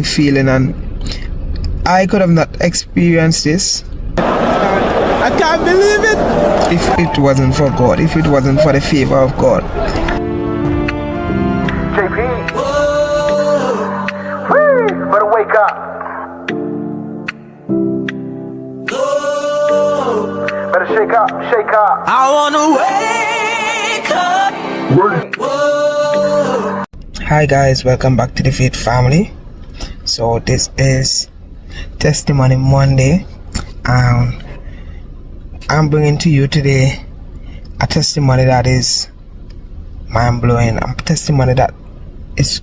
feeling, and I could have not experienced this. I can't believe it! If it wasn't for God, if it wasn't for the favor of God. JP, whee, better wake up. Better shake up, shake up. I wanna wake up. Hi guys, welcome back to the Faith family. So this is Testimony Monday, and I'm bringing to you today a testimony that is mind-blowing, a testimony that is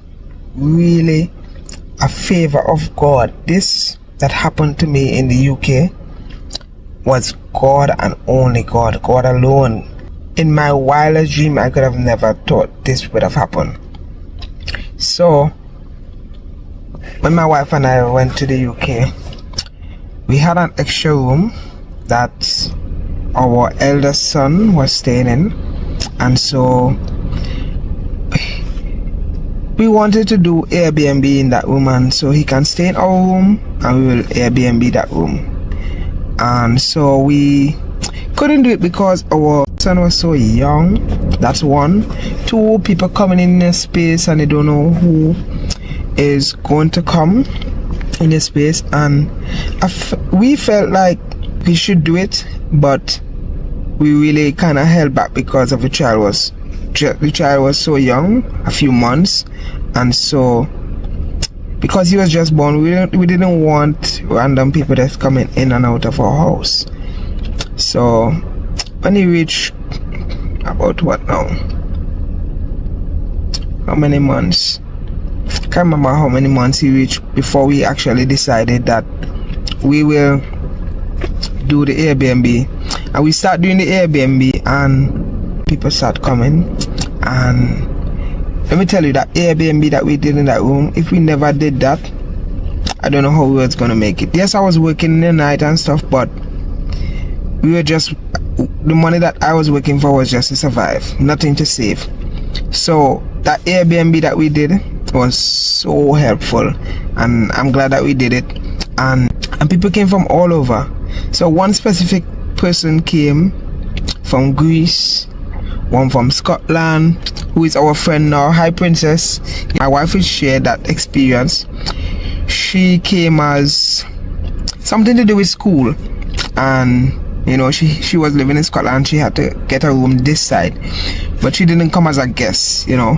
really a favor of God. This that happened to me in the UK was God and only God, God alone. In my wildest dream, I could have never thought this would have happened. So when my wife and I went to the UK, we had an extra room that our eldest son was staying in, and so we wanted to do Airbnb in that room, and so he can stay in our room and we will Airbnb that room. And so we couldn't do it because our son was so young. That's one. Two, people coming in a space and they don't know who is going to come in the space, and we felt like we should do it, but we really kind of held back because of the child was so young, a few months, and so because he was just born, we didn't want random people that's coming in and out of our house. So when he reached about what now? How many months? Can't remember how many months he reached before we actually decided that we will do the Airbnb. And we start doing the Airbnb and people start coming. And let me tell you, that Airbnb that we did in that room, if we never did that, I don't know how we was gonna make it. Yes, I was working in the night and stuff, but we were just, the money that I was working for was just to survive, nothing to save. So that Airbnb that we did was so helpful, and I'm glad that we did it. And people came from all over. So one specific person came from Greece, one from Scotland, who is our friend now. Hi Princess. My wife will share that experience. She came as something to do with school, and you know, she was living in Scotland. She had to get a room this side, but she didn't come as a guest, you know.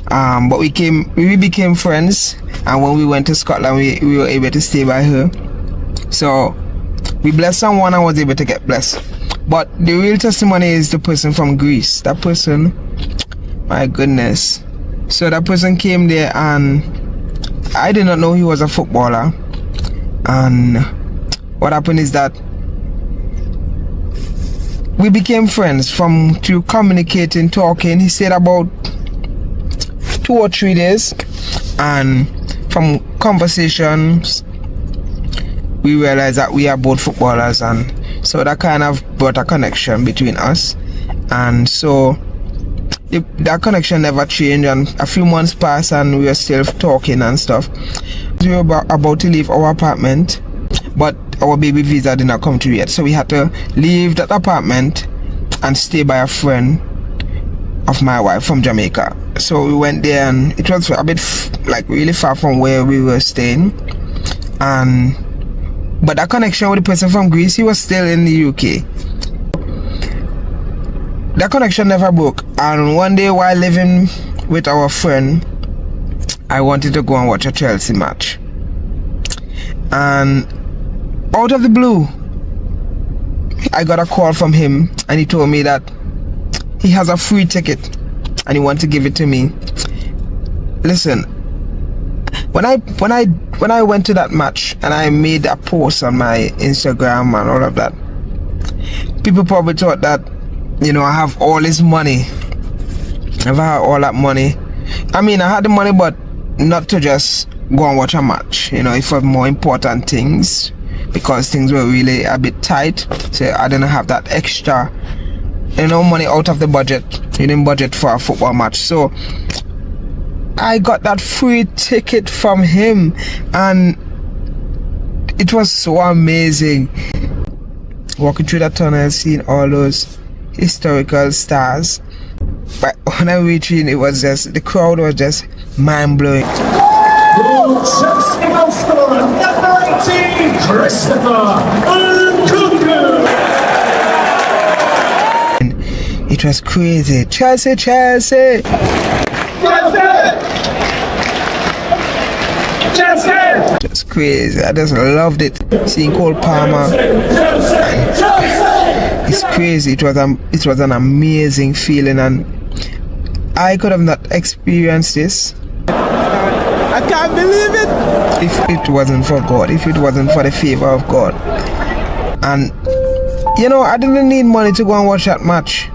But we became friends, and when we went to Scotland, we were able to stay by her. So we blessed someone and was able to get blessed. But the real testimony is the person from Greece. That person, my goodness. So that person came there, and I did not know he was a footballer. And what happened is that we became friends through communicating, talking. He stayed about 2 or 3 days, and from conversations we realized that we are both footballers, and so that kind of brought a connection between us. And so that connection never changed, and a few months passed and we were still talking and stuff. We were about to leave our apartment, but our baby visa did not come through yet, so we had to leave that apartment and stay by a friend of my wife from Jamaica. So we went there, and it was a bit like really far from where we were staying, but that connection with the person from Greece, he was still in the UK. That connection never broke, and one day while living with our friend, I wanted to go and watch a Chelsea match, and out of the blue I got a call from him, and he told me that he has a free ticket and he wants to give it to me. Listen, when I went to that match and I made a post on my Instagram and all of that, people probably thought that, you know, I have all this money. I've had all that money. I mean, I had the money, but not to just go and watch a match. You know, it was more important things, because things were really a bit tight, so I didn't have that extra, you know, money out of the budget. You didn't budget for a football match. So I got that free ticket from him, and it was so amazing. Walking through the tunnel, seeing all those historical stars. But when I reached in, it was just, the crowd was just mind-blowing. It was crazy. Chelsea, Chelsea! It was crazy. I just loved it. Seeing Cole Palmer. It's crazy. It was an amazing feeling, and I could have not experienced this. I can't believe it. If it wasn't for God, if it wasn't for the favor of God. And you know, I didn't need money to go and watch that match,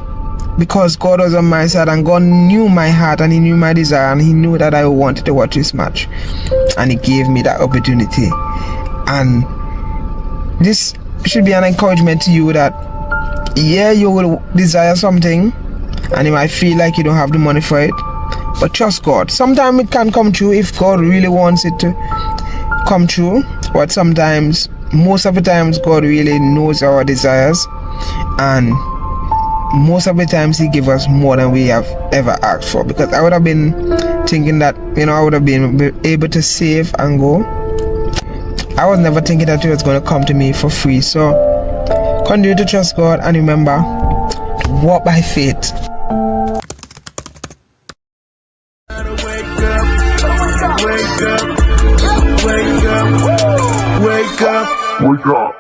because God was on my side, and God knew my heart, and He knew my desire, and He knew that I wanted to watch this match, and He gave me that opportunity. And this should be an encouragement to you that, yeah, you will desire something and you might feel like you don't have the money for it, but trust God. Sometimes it can come true if God really wants it to come true, but sometimes, most of the times, God really knows our desires, and most of the times He gives us more than we have ever asked for. Because I would have been thinking that, you know, I would have been able to save and go. I was never thinking that it was going to come to me for free. So continue to trust God, and remember, walk by faith. Wake up.